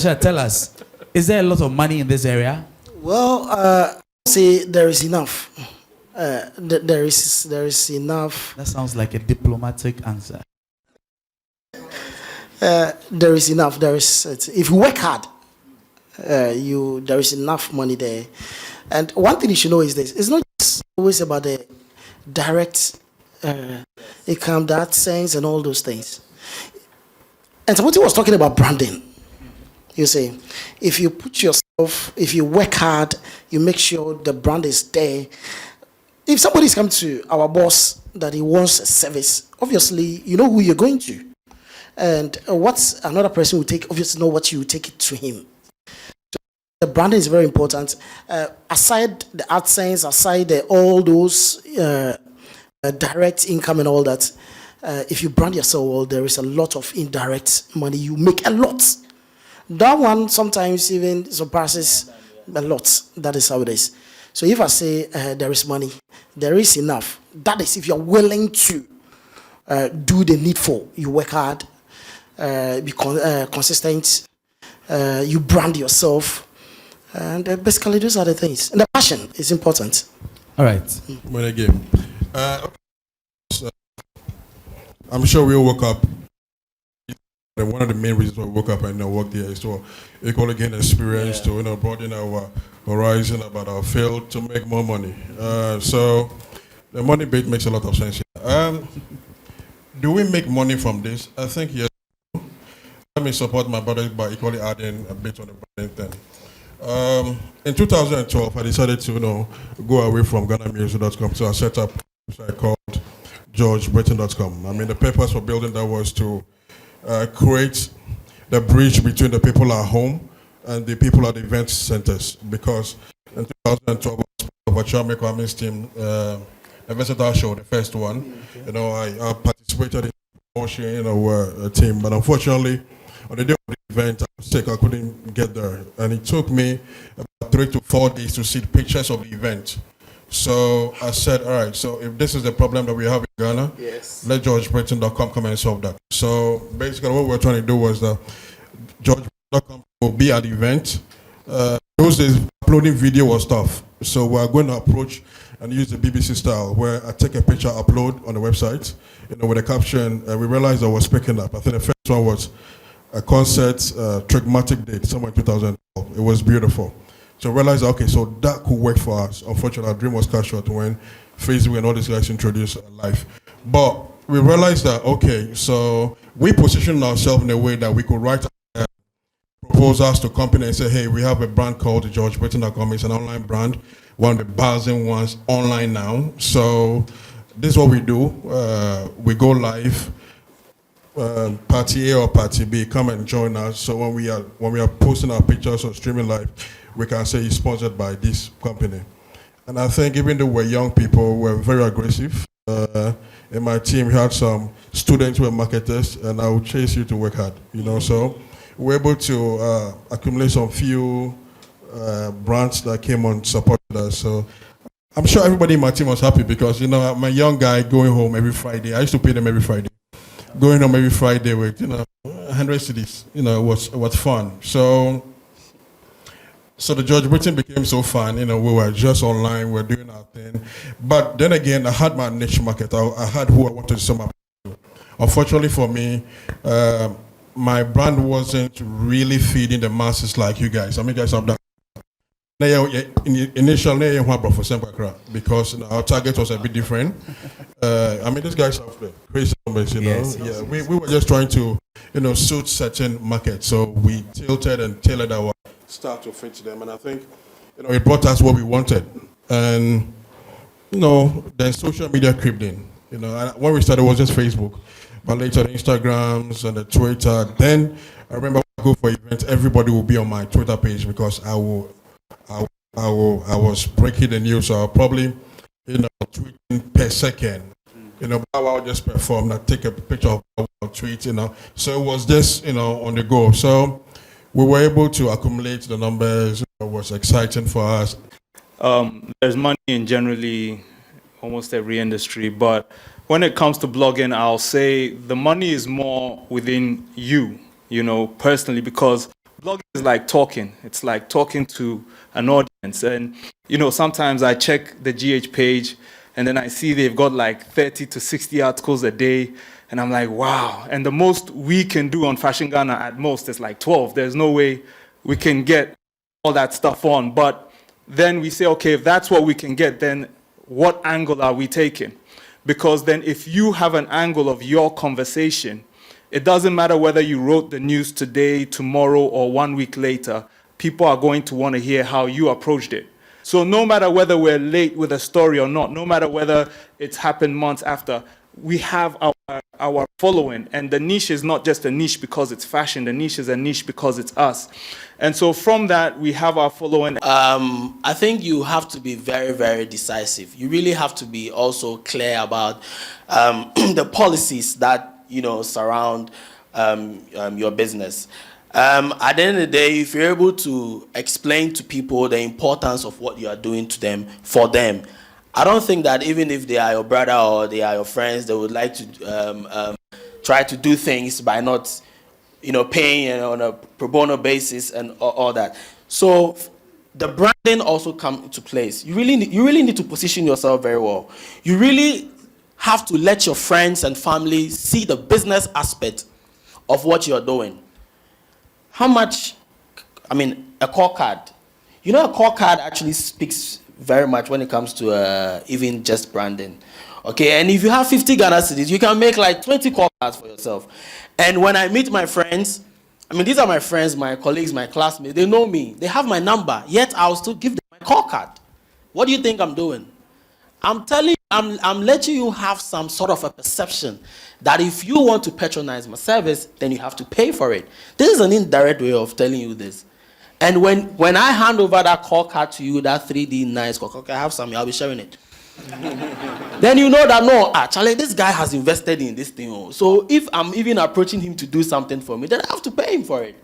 Bashar, tell us, is there a lot of money in this area? Well, say there is enough. There is enough. That sounds like a diplomatic answer. There is enough. If you work hard, there is enough money there. And one thing you should know is this: it's not just always about the direct income, that sense, and all those things. And somebody was talking about branding. You say, if you put yourself, if you work hard, you make sure the brand is there. If somebody's come to our boss that he wants a service, obviously you know who you're going to, and what another person will take. Obviously, know what you will take it to him. So the branding is very important. Aside the AdSense, aside all those direct income and all that, if you brand yourself well, there is a lot of indirect money. You make a lot. That one sometimes even surpasses a lot. That is how it is. So if I say there is money, there is enough. That is if you're willing to do the needful. You work hard, be consistent, you brand yourself, and basically those are the things. And the passion is important. All right. When again, I'm sure we all woke up. And one of the main reasons why we woke up and work there is to equally gain experience, to broaden our horizon about our field, to make more money. So the money bit makes a lot of sense here. Do we make money from this? I think yes. Let me support my brothers by equally adding a bit on the branding thing. In 2012, I decided to go away from GhanaMusic.com, so I set up a website called GeorgeBritton.com. I mean, the purpose for building that was to create the bridge between the people at home and the people at the event centers, because in 2012 Achame Kwame's team, the Versatile Show, the first one, I participated in the promotion, team, but unfortunately on the day of the event I was sick, I couldn't get there, and it took me about 3 to 4 days to see the pictures of the event. So I said, all right, so if this is the problem that we have in Ghana, yes, let GeorgeBritton.com come and solve that. So basically what we're trying to do was that GeorgeBritton.com will be at the event. Those days, uploading video was tough. So we're going to approach and use the BBC style, where I take a picture, upload on the website, with a caption, and we realized that was picking up. I think the first one was a concert, Trigmatic date, somewhere in 2012. It was beautiful. So I realized, okay, so that could work for us. Unfortunately, our dream was cut short when Facebook and all these guys introduced live. But we realized that, okay, so we positioned ourselves in a way that we could write proposals to company and say, hey, we have a brand called GeorgeBritton.com. It's an online brand, one of the buzzing ones online now. So this is what we do. We go live. Party A or Party B, come and join us. So when we are posting our pictures or streaming live, we can say it's sponsored by this company. And I think even though we're young people, we're very aggressive. In my team, we had some students who were marketers, and I would chase you to work hard. So we're able to accumulate some few brands that came on supported us. So I'm sure everybody in my team was happy because I'm a young guy going home every Friday. I used to pay them every Friday. Going home every Friday with 100 cities. It was fun. So the George Britton became so fun. We were just online, we were doing our thing. But then again, I had my niche market. I had who I wanted to sell my brand to. Unfortunately for me, my brand wasn't really feeding the masses like you guys. I mean, you guys have done. Initially, because our target was a bit different. These guys have crazy numbers, Yes. Yeah, we were just trying to, suit certain markets. So we tilted and tailored our start to fit them, and I think, it brought us what we wanted. And then social media crept in. When we started, it was just Facebook, but later the Instagrams and the Twitter. Then I remember when I go for events, everybody will be on my Twitter page because I was breaking the news. So I'll probably, tweeting per second. I'll just perform, I take a picture of a tweet, So it was just, on the go. So we were able to accumulate the numbers. It was exciting for us. There's money in generally almost every industry, but when it comes to blogging, I'll say the money is more within you, personally, because blogging is like talking. It's like talking to an audience. And, you know, sometimes I check the GH page and then I see they've got like 30 to 60 articles a day. And I'm like, wow. And the most we can do on Fashion Ghana at most is like 12. There's no way we can get all that stuff on. But then we say, okay, if that's what we can get, then what angle are we taking? Because then if you have an angle of your conversation, it doesn't matter whether you wrote the news today, tomorrow, or 1 week later, people are going to want to hear how you approached it. So no matter whether we're late with a story or not, no matter whether it's happened months after, we have our following. And the niche is not just a niche because it's fashion, the niche is a niche because it's us. And so from that, we have our following. I think you have to be very, very decisive. You really have to be also clear about the policies that, you know, surround your business. At the end of the day, if you're able to explain to people the importance of what you are doing to them, for them, I don't think that even if they are your brother or they are your friends, they would like to try to do things by not, you know, paying on a pro bono basis and all that. So the branding also comes into place. You really need to position yourself very well. You really have to let your friends and family see the business aspect of what you're doing. How much, I mean, a call card. You know, a call card actually speaks very much when it comes to even just branding. Okay, and if you have 50 Ghana cedis, you can make like 20 call cards for yourself. And when I meet my friends, I mean, these are my friends, my colleagues, my classmates, they know me, they have my number, yet I'll still give them my call card. What do you think I'm doing? I'm telling you, I'm letting you have some sort of a perception that if you want to patronize my service, then you have to pay for it. This is an indirect way of telling you this. And when I hand over that call card to you, that 3D nice call card, I have some, I'll be sharing it. Then you know that, no, actually, this guy has invested in this thing. So if I'm even approaching him to do something for me, then I have to pay him for it.